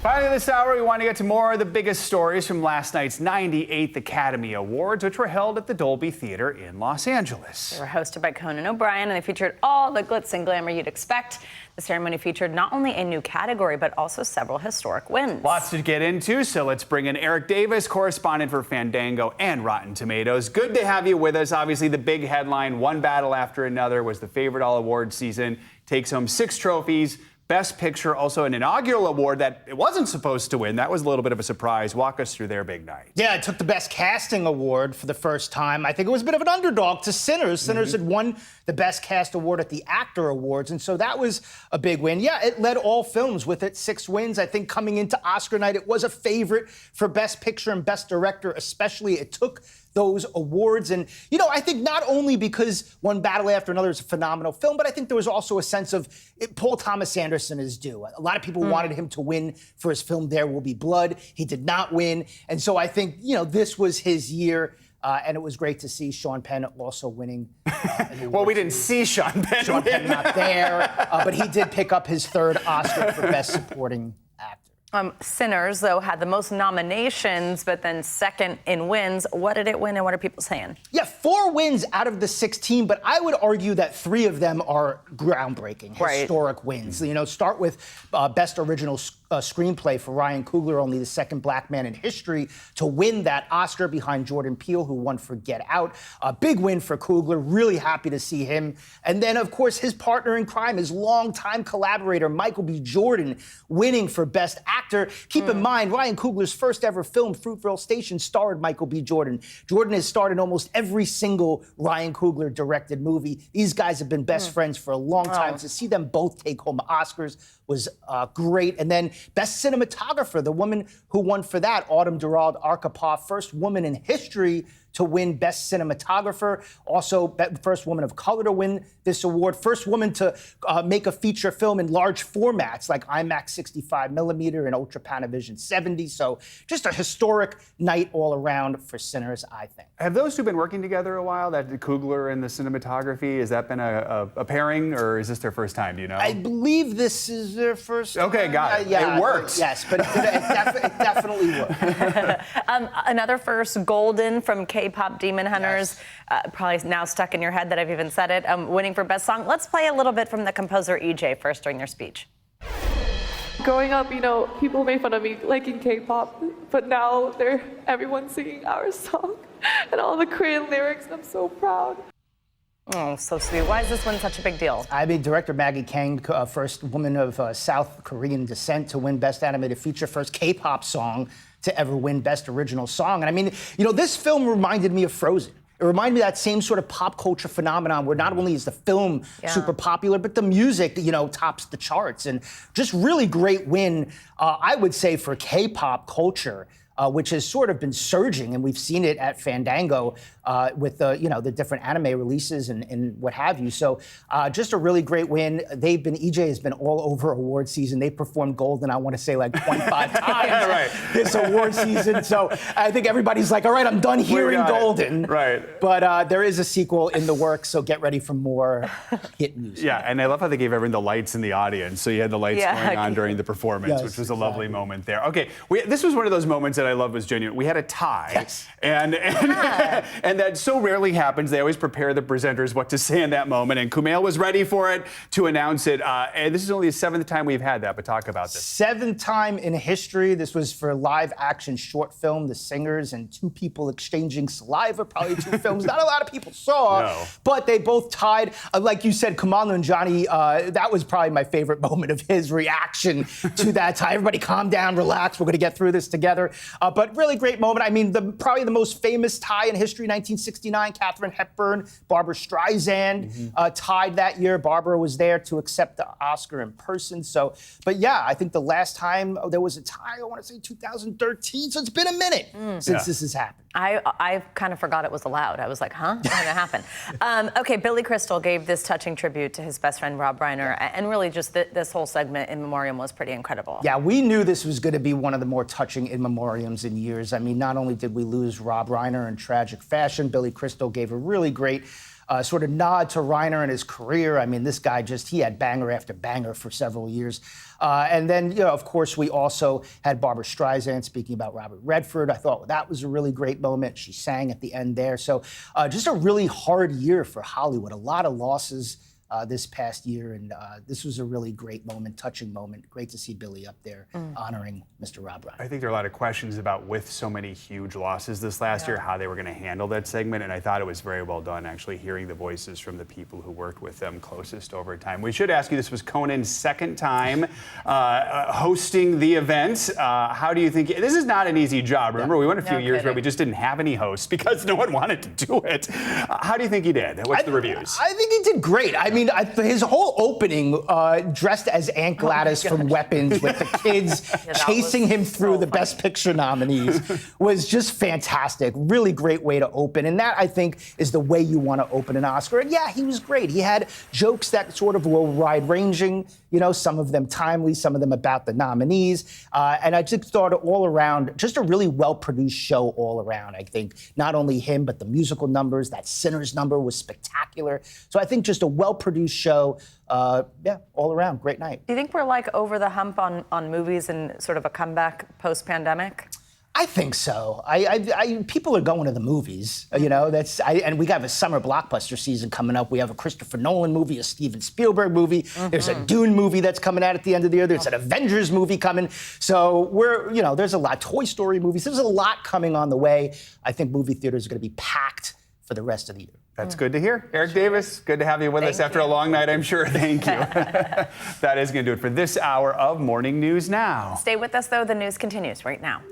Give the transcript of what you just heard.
Finally this hour, we want to get to more of the biggest stories from last night's 98th Academy Awards, which were held at the Dolby Theater in Los Angeles. They were hosted by Conan O'Brien, and they featured all the glitz and glamour you'd expect. The ceremony featured not only a new category, but also several historic wins. Lots to get into, so let's bring in Erik Davis, correspondent for Fandango and Rotten Tomatoes. Good to have you with us. Obviously, the big headline, one battle after another, was the favorite all-award season. Takes home 6 trophies. Best Picture, also an inaugural award that it wasn't supposed to win. That was a little bit of a surprise. Walk us through their big night. Yeah, it took the Best Casting Award for the first time. I think it was a bit of an underdog to Sinners. Sinners had won the Best Cast Award at the Actor Awards, and so that was a big win. Yeah, it led all films with its 6 wins. I think coming into Oscar night, it was a favorite for Best Picture and Best Director, especially. It took those awards. And, you know, I think not only because One Battle After Another is a phenomenal film, but I think there was also a sense of Paul Thomas Anderson is due. A lot of people wanted him to win for his film There Will Be Blood. He did not win. And so I think, you know, this was his year. And it was great to see Sean Penn also winning. Well, we didn't see Sean Penn Sean Penn not there, but he did pick up his 3rd Oscar for Best Supporting Actor. Sinners, though, had the most nominations, but then second in wins. What did it win, and what are people saying? Yeah, 4 wins out of the 16, but I would argue that 3 of them are groundbreaking, historic wins. You know, start with Best Original Screenplay for Ryan Coogler, only the 2nd black man in history to win that Oscar behind Jordan Peele, who won for Get Out. A big win for Coogler, really happy to see him. And then, of course, his partner in crime, his longtime collaborator, Michael B. Jordan, winning for Best Actor. Keep in mind, Ryan Coogler's first ever film, Fruitvale Station, starred Michael B. Jordan. Jordan has starred in almost every single Ryan Coogler directed movie. These guys have been best friends for a long time. To see them both take home Oscars was great. And then Best Cinematographer, the woman who won for that, Autumn Durald Arkapaw, first woman in history to win Best Cinematographer. Also, first woman of color to win this award. First woman to make a feature film in large formats like IMAX 65 millimeter and Ultra Panavision 70. So just a historic night all around for Sinners, I think. Have those two been working together a while, that Coogler and the cinematography? Has that been a pairing, or is this their first time, do you know? I believe this is their first time. Okay, got it. Yeah, it works. Yes, but it definitely worked. Another first golden from K-pop Demon Hunters, probably now stuck in your head that I've even said it, winning for Best Song. Let's play a little bit from the composer EJ first during their speech. Growing up, you know, people made fun of me liking K-pop, but now everyone's singing our song and all the Korean lyrics. I'm so proud. Oh, so sweet. Why is this one such a big deal? I mean, director Maggie Kang, first woman of South Korean descent to win Best Animated Feature, first K-pop song to ever win Best Original Song. And I mean, you know, this film reminded me of Frozen. It reminded me of that same sort of pop culture phenomenon where not only is the film super popular, but the music, you know, tops the charts. And just really great win, I would say, for K-pop culture. Which has sort of been surging, and we've seen it at Fandango with the different anime releases and what have you. So just a really great win. EJ has been all over award season. They performed Golden, I want to say, like 25 times this award season. So I think everybody's like, all right, I'm done hearing Golden. Right. But there is a sequel in the works, so get ready for more hit music. Yeah, and I love how they gave everyone the lights in the audience. So you had the lights going on during the performance, which was a lovely moment there. Okay, this was one of those moments that I love was genuine. We had a tie, and that so rarely happens. They always prepare the presenters what to say in that moment, and Kumail was ready for it to announce it. And this is only the 7th time we've had that, but talk about this. 7th time in history. This was for live action short film, The Singers, and 2 people exchanging saliva, probably 2 films not a lot of people saw, but they both tied. Like you said, Kumail Nanjiani, that was probably my favorite moment of his reaction to that tie. Everybody calm down, relax, we're gonna get through this together. But really great moment. I mean, probably the most famous tie in history, 1969, Katharine Hepburn, Barbara Streisand tied that year. Barbara was there to accept the Oscar in person. So, but yeah, I think the last time there was a tie, I want to say 2013. So it's been a minute since this has happened. I kind of forgot it was allowed. I was like, huh? How did that happen? Okay, Billy Crystal gave this touching tribute to his best friend, Rob Reiner, and really just this whole segment in memoriam was pretty incredible. Yeah, we knew this was going to be one of the more touching in memoriams in years. I mean, not only did we lose Rob Reiner in tragic fashion, Billy Crystal gave a really great sort of nod to Reiner and his career. I mean, this guy he had banger after banger for several years. And then, of course, we also had Barbra Streisand speaking about Robert Redford. I thought that was a really great moment. She sang at the end there. So just a really hard year for Hollywood. A lot of losses this past year, and this was a really great moment, touching moment. Great to see Billy up there honoring Mr. Rob Reiner. I think there are a lot of questions about, with so many huge losses this last year, how they were going to handle that segment, and I thought it was very well done, actually, hearing the voices from the people who worked with them closest over time. We should ask you, this was Conan's second time hosting the event. How do you think, this is not an easy job. Remember, we went a few years where we just didn't have any hosts because no one wanted to do it. How do you think he did? What's the reviews? I think he did great. I mean, his whole opening, dressed as Aunt Gladys from Weapons, with the kids chasing him through the Best Picture nominees, was just fantastic. Really great way to open. And that, I think, is the way you want to open an Oscar. And yeah, he was great. He had jokes that sort of were wide-ranging, some of them timely, some of them about the nominees. And I just thought all around, just a really well-produced show all around. I think not only him, but the musical numbers, that Sinners number was spectacular. So I think just a well-produced show, all around, great night. Do you think we're over the hump on movies and sort of a comeback post-pandemic? I think so. People are going to the movies, and we got a summer blockbuster season coming up. We have a Christopher Nolan movie, a Steven Spielberg movie. There's a Dune movie that's coming out at the end of the year. There's an Avengers movie coming. So there's a lot, Toy Story movies. There's a lot coming on the way. I think movie theaters are going to be packed for the rest of the year. That's good to hear. Erik Davis, good to have you with us after a long night, I'm sure. Thank you. That is going to do it for this hour of Morning News Now. Stay with us, though. The news continues right now.